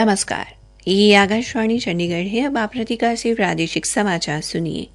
नमस्कार, ये आकाशवाणी चंडीगढ़ है। अब आप प्रतिकार से प्रादेशिक समाचार सुनिए।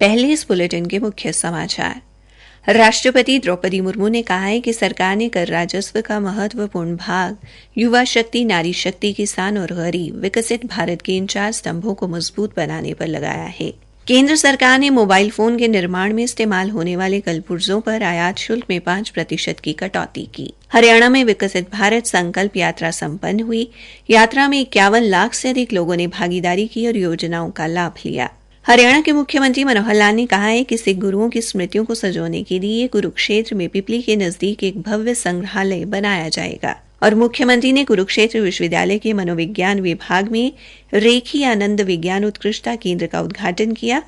पहले इस बुलेटिन के मुख्य समाचार। राष्ट्रपति द्रौपदी मुर्मू ने कहा है कि सरकार ने कर राजस्व का महत्वपूर्ण भाग युवा शक्ति, नारी शक्ति, किसान और गरीब विकसित भारत के इन 4 स्तंभों को मजबूत बनाने पर लगाया है। केंद्र सरकार ने मोबाइल फोन के निर्माण में इस्तेमाल होने वाले कलपुर्जों पर आयात शुल्क में 5% की कटौती की। हरियाणा में विकसित भारत संकल्प यात्रा संपन्न हुई। यात्रा में 51 लाख से अधिक लोगों ने भागीदारी की और योजनाओं का लाभ लिया। हरियाणा के मुख्यमंत्री मनोहर लाल ने कहा है कि सिख गुरुओं की स्मृतियों को सजोने के लिए कुरुक्षेत्र में पिपली के नजदीक एक भव्य संग्रहालय बनाया जाएगा। और मुख्यमंत्री ने कुरुक्षेत्र विश्वविद्यालय के मनोविज्ञान विभाग में रेखी आनंद विज्ञान उत्कृष्टता केंद्र का उद्घाटन किया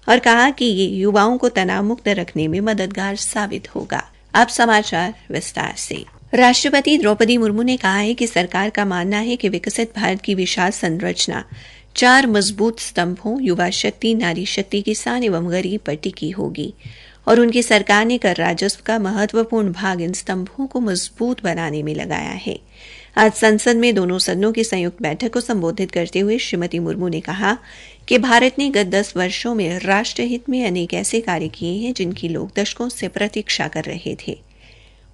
और कहा कि ये युवाओं को तनाव मुक्त रखने में मददगार साबित होगा। अब समाचार विस्तार से। राष्ट्रपति द्रौपदी मुर्मू ने कहा है कि सरकार का मानना है कि विकसित भारत की विशाल संरचना 4 मजबूत स्तंभों युवा शक्ति, नारी शक्ति, किसान एवं गरीब पर टिकी होगी और उनकी सरकार ने कर राजस्व का महत्वपूर्ण भाग इन स्तंभों को मजबूत बनाने में लगाया है। आज संसद में दोनों सदनों की संयुक्त बैठक को संबोधित करते हुए श्रीमती मुर्मू ने कहा कि भारत ने गत 10 वर्षों में राष्ट्रहित में अनेक ऐसे कार्य किए हैं जिनकी लोग दशकों से प्रतीक्षा कर रहे थे।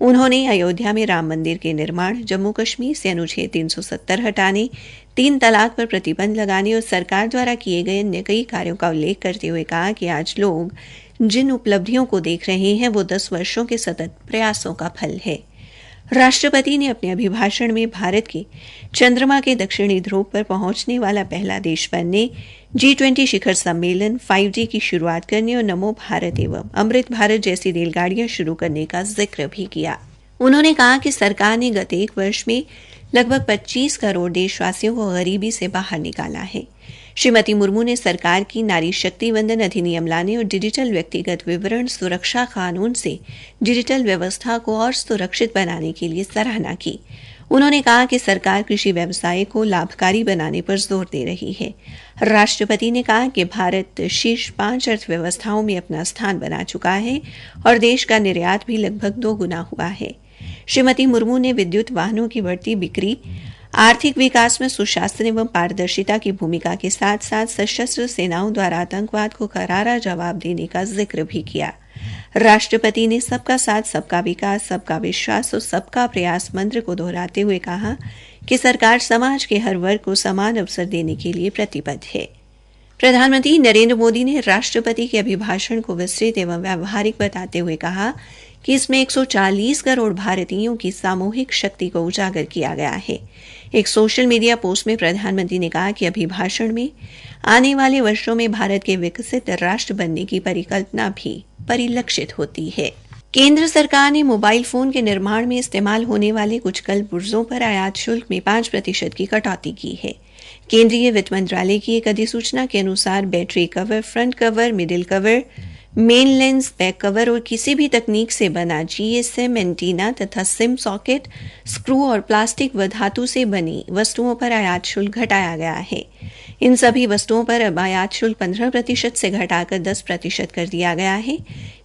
उन्होंने अयोध्या में राम मंदिर के निर्माण, जम्मू कश्मीर से अनुच्छेद 370 हटाने, 3 तलाक पर प्रतिबंध लगाने और सरकार द्वारा किए गए अन्य कई कार्यों का उल्लेख करते हुए कहा कि आज लोग जिन उपलब्धियों को देख रहे हैं वो 10 वर्षों के सतत प्रयासों का फल है। राष्ट्रपति ने अपने अभिभाषण में भारत के चंद्रमा के दक्षिणी ध्रुव पर पहुंचने वाला पहला देश बनने, G20 शिखर सम्मेलन, 5G की शुरुआत करने और नमो भारत एवं अमृत भारत जैसी रेलगाड़ियां शुरू करने का जिक्र भी किया। उन्होंने कहा कि सरकार ने गत 1 वर्ष में लगभग 25 करोड़ देशवासियों को गरीबी से बाहर निकाला है। श्रीमती मुर्मू ने सरकार की नारी शक्ति वंदन अधिनियम लाने और डिजिटल व्यक्तिगत विवरण सुरक्षा कानून से डिजिटल व्यवस्था को और सुरक्षित बनाने के लिए सराहना की। उन्होंने कहा कि सरकार कृषि व्यवसाय को लाभकारी बनाने पर जोर दे रही है। राष्ट्रपति ने कहा कि भारत शीर्ष 5 अर्थव्यवस्थाओं में अपना स्थान बना चुका है और देश का निर्यात भी लगभग 2 गुना हुआ है। श्रीमती मुर्मू ने विद्युत वाहनों की बढ़ती बिक्री, आर्थिक विकास में सुशासन एवं पारदर्शिता की भूमिका के साथ साथ सशस्त्र सेनाओं द्वारा आतंकवाद को करारा जवाब देने का जिक्र भी किया। राष्ट्रपति ने सबका साथ, सबका विकास, सबका विश्वास और सबका प्रयास मंत्र को दोहराते हुए कहा कि सरकार समाज के हर वर्ग को समान अवसर देने के लिए प्रतिबद्ध है। प्रधानमंत्री नरेंद्र मोदी ने राष्ट्रपति के अभिभाषण को विस्तृत एवं व्यावहारिक बताते हुए कहा कि इसमें 140 करोड़ भारतीयों की सामूहिक शक्ति को उजागर किया गया है। एक सोशल मीडिया पोस्ट में प्रधानमंत्री ने कहा कि अभिभाषण में आने वाले वर्षों में भारत के विकसित राष्ट्र बनने की परिकल्पना भी परिलक्षित होती है। केंद्र सरकार ने मोबाइल फोन के निर्माण में इस्तेमाल होने वाले कुछ कलपुर्जों पर आयात शुल्क में 5% की कटौती की है। केंद्रीय वित्त मंत्रालय की एक अधिसूचना के अनुसार battery cover, front cover, middle cover, main lens, back cover और किसी भी तकनीक से बना GSM एंटीना तथा सिम सॉकेट, स्क्रू और प्लास्टिक व धातु से बनी वस्तुओं पर आयात शुल्क घटाया गया है। इन सभी वस्तुओं पर अब आयात शुल्क 15% से घटाकर 10% कर दिया गया है।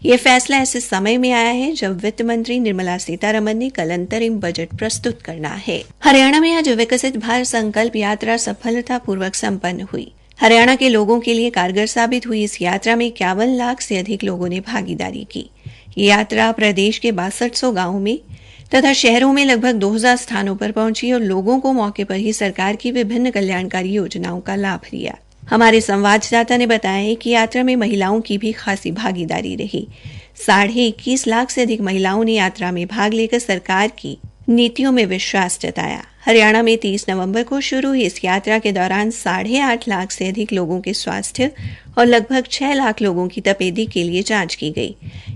यह फैसला ऐसे समय में आया है जब वित्त मंत्री निर्मला सीतारमण ने कल अंतरिम बजट प्रस्तुत करना है। हरियाणा में आज विकसित भारत संकल्प यात्रा सफलतापूर्वक संपन्न हुई। हरियाणा के लोगों के लिए कारगर साबित हुई इस यात्रा में 51 लाख से अधिक लोगों ने भागीदारी की। ये यात्रा प्रदेश के 6200 गांवों में तथा शहरों में लगभग 2000 स्थानों पर पहुंची और लोगों को मौके पर ही सरकार की विभिन्न कल्याणकारी योजनाओं का लाभ लिया। हमारे संवाददाता ने बताया है कि यात्रा में महिलाओं की भी खासी भागीदारी रही। 21.5 लाख से अधिक महिलाओं ने यात्रा में भाग लेकर सरकार की नीतियों में विश्वास जताया। हरियाणा में 30 नवंबर को शुरू हुई इस यात्रा के दौरान 8.5 लाख से अधिक लोगों के स्वास्थ्य और लगभग 6 लाख लोगों की तपेदी के लिए जांच की गई।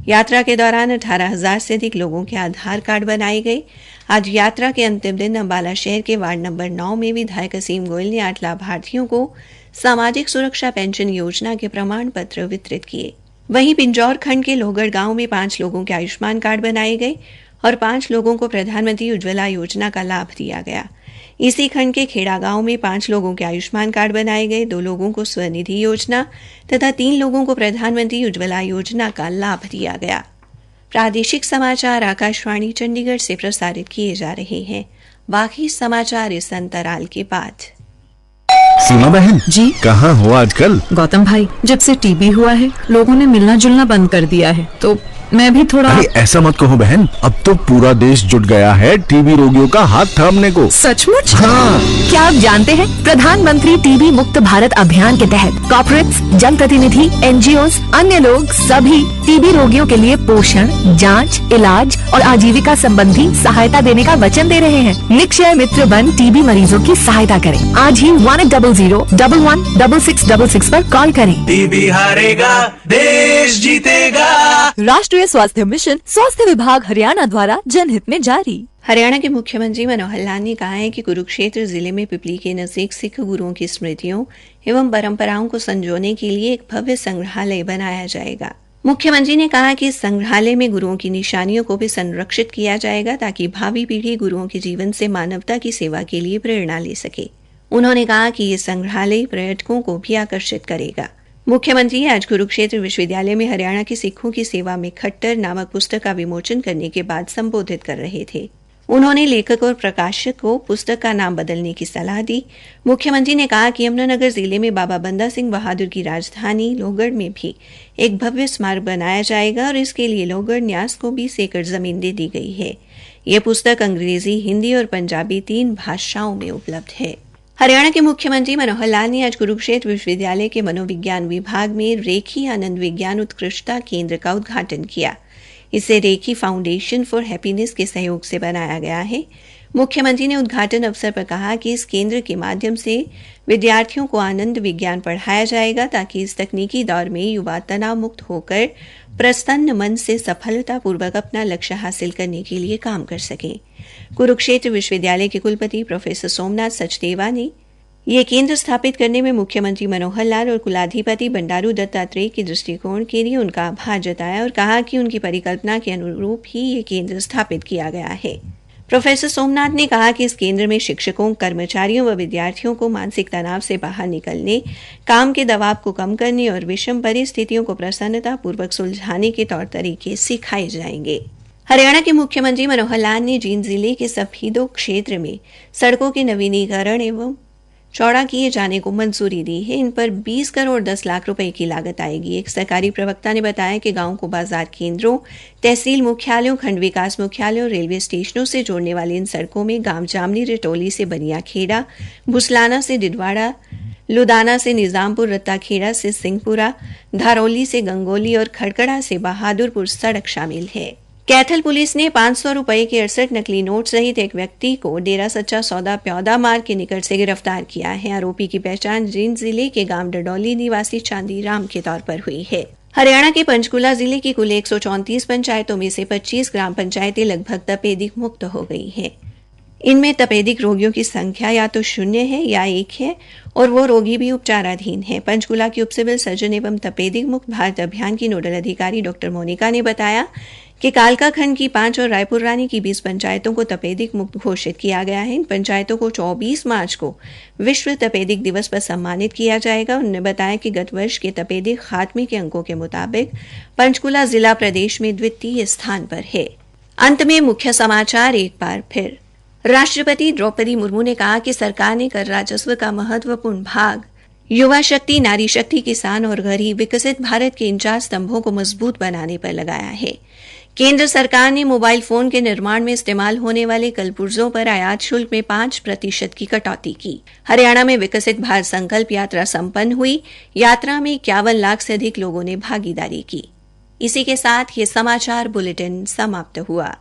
यात्रा के दौरान 18,000 से अधिक लोगों के आधार कार्ड बनाए गए। आज यात्रा के अंतिम दिन अंबाला शहर के वार्ड नंबर 9 में विधायक असीम गोयल ने 8 लाभार्थियों को सामाजिक सुरक्षा पेंशन योजना के प्रमाण पत्र वितरित किए। वहीं पिंजौर खंड के लोहगढ़ गांव में 5 लोगों के आयुष्मान कार्ड बनाए गए और 5 लोगों को प्रधानमंत्री उज्ज्वला योजना का लाभ दिया गया। इसी खंड के खेड़ा गांव में 5 लोगों के आयुष्मान कार्ड बनाए गए, 2 लोगों को स्वनिधि योजना तथा 3 लोगों को प्रधानमंत्री उज्ज्वला योजना का लाभ दिया गया। प्रादेशिक समाचार आकाशवाणी चंडीगढ़ से प्रसारित किए जा रहे हैं। बाकी समाचार इस अंतराल के बाद। सीमा बहन जी कहाँ हो आजकल? गौतम भाई, जब से टीबी हुआ है लोगों ने मिलना जुलना बंद कर दिया है, तो मैं भी थोड़ा। अरे ऐसा मत कहो बहन, अब तो पूरा देश जुट गया है टीबी रोगियों का हाथ थामने को। सचमुच? हाँ। क्या आप जानते हैं प्रधानमंत्री टीबी मुक्त भारत अभियान के तहत कॉर्पोरेट्स, जनप्रतिनिधि, एनजीओ, अन्य लोग सभी टीबी रोगियों के लिए पोषण, जांच, इलाज और आजीविका संबंधी सहायता देने का वचन दे रहे हैं। निक्षय मित्र बन टीबी मरीजों की सहायता करें। आज ही 1800-11-6666 पर कॉल करें। टीबी हारेगा देश जीतेगा। राष्ट्रीय स्वास्थ्य मिशन, स्वास्थ्य विभाग हरियाणा द्वारा जनहित में जारी। हरियाणा के मुख्यमंत्री मनोहर लाल ने कहा है कि कुरुक्षेत्र जिले में पिपली के नजदीक सिख गुरुओं की स्मृतियों एवं परंपराओं को संजोने के लिए एक भव्य संग्रहालय बनाया जाएगा। मुख्यमंत्री ने कहा कि इस संग्रहालय में गुरुओं की निशानियों को भी संरक्षित किया जाएगा ताकि भावी पीढ़ी गुरुओं के जीवन से मानवता की सेवा के लिए प्रेरणा ले सके। उन्होंने कहा कि ये संग्रहालय पर्यटकों को भी आकर्षित करेगा। मुख्यमंत्री आज कुरुक्षेत्र विश्वविद्यालय में हरियाणा के सिखों की सेवा में खट्टर नामक पुस्तक का विमोचन करने के बाद संबोधित कर रहे थे। उन्होंने लेखक और प्रकाशक को पुस्तक का नाम बदलने की सलाह दी। मुख्यमंत्री ने कहा कि यमुनानगर जिले में बाबा बंदा सिंह बहादुर की राजधानी लोहगढ़ में भी एक भव्य स्मारक बनाया जाएगा और इसके लिए लोहगढ़ न्यास को 20 एकड़ जमीन दे दी गई है। यह पुस्तक अंग्रेजी, हिंदी और पंजाबी 3 भाषाओं में उपलब्ध है। हरियाणा के मुख्यमंत्री मनोहर लाल ने आज कुरुक्षेत्र विश्वविद्यालय के मनोविज्ञान विभाग में रेखी आनंद विज्ञान उत्कृष्टता केंद्र का उद्घाटन किया। इसे रेखी फाउंडेशन फॉर हैप्पीनेस के सहयोग से बनाया गया है। मुख्यमंत्री ने उद्घाटन अवसर पर कहा कि इस केंद्र के माध्यम से विद्यार्थियों को आनंद विज्ञान पढ़ाया जाएगा ताकि इस तकनीकी दौर में युवा तनाव मुक्त होकर प्रसन्न मन से सफलतापूर्वक अपना लक्ष्य हासिल करने के लिए काम कर सकें। कुरुक्षेत्र विश्वविद्यालय के कुलपति प्रोफेसर सोमनाथ सचदेवा ने यह केंद्र स्थापित करने में मुख्यमंत्री मनोहर लाल और कुलाधिपति बंडारू दत्तात्रेय के दृष्टिकोण के लिए उनका आभार जताया और कहा कि उनकी परिकल्पना के अनुरूप ही यह केंद्र स्थापित किया गया है। प्रोफेसर सोमनाथ ने कहा कि इस केंद्र में शिक्षकों, कर्मचारियों व विद्यार्थियों को मानसिक तनाव से बाहर निकलने, काम के दबाव को कम करने और विषम परिस्थितियों को प्रसन्नतापूर्वक सुलझाने के तौर तरीके सिखाए जाएंगे। हरियाणा के मुख्यमंत्री मनोहर लाल ने जींद जिले के सफीदो क्षेत्र में सड़कों के नवीनीकरण एवं चौड़ा किए जाने को मंजूरी दी है। इन पर 20 करोड़ 10 लाख रुपए की लागत आएगी। एक सरकारी प्रवक्ता ने बताया कि गांव को बाजार केंद्रों, तहसील मुख्यालयों, खंड विकास मुख्यालयों और रेलवे स्टेशनों से जोड़ने वाली इन सड़कों में गांव जामनी रिटोली से बनियाखेड़ा, भुसलाना से डिडवाड़ा, लुदाना से निजामपुर, रत्ताखेड़ा से सिंहपुरा, धारौली से गंगोली और खड़कड़ा से बहादुरपुर सड़क शामिल है। कैथल पुलिस ने 500 रुपए के 68 नकली नोट सहित एक व्यक्ति को डेरा सच्चा सौदा प्यौदा मार्ग के निकट से गिरफ्तार किया है। आरोपी की पहचान जींद जिले के गांव डडौली निवासी चांदी राम के तौर पर हुई है। हरियाणा के पंचकुला जिले की कुल 134 पंचायतों में से 25 ग्राम पंचायतें लगभग तपेदिक मुक्त हो गई हैं। इनमें तपेदिक रोगियों की संख्या या तो 0 है या 1 है और वो रोगी भी उपचाराधीन है। पंचकुला की उप सिविल सर्जन एवं तपेदिक मुक्त भारत अभियान की नोडल अधिकारी डॉक्टर मोनिका ने बताया कि कालका खंड की 5 और रायपुर रानी की 20 पंचायतों को तपेदिक मुक्त घोषित किया गया है। इन पंचायतों को 24 मार्च को विश्व तपेदिक दिवस पर सम्मानित किया जाएगा। उन्होंने बताया कि गत वर्ष के तपेदिक खात्मे के अंकों के मुताबिक पंचकुला जिला प्रदेश में द्वितीय स्थान पर है। अंत में मुख्य समाचार एक बार फिर। राष्ट्रपति द्रौपदी मुर्मू ने कहा कि सरकार ने कर राजस्व का महत्वपूर्ण भाग युवा शक्ति, नारी शक्ति, किसान और गरीब विकसित भारत के इन 4 स्तंभों को मजबूत बनाने पर लगाया है। केंद्र सरकार ने मोबाइल फोन के निर्माण में इस्तेमाल होने वाले कलपुर्जों पर आयात शुल्क में 5% की कटौती की। हरियाणा में विकसित भारत संकल्प यात्रा संपन्न हुई। यात्रा में 51 लाख से अधिक लोगों ने भागीदारी की। इसी के साथ ये समाचार बुलेटिन समाप्त हुआ।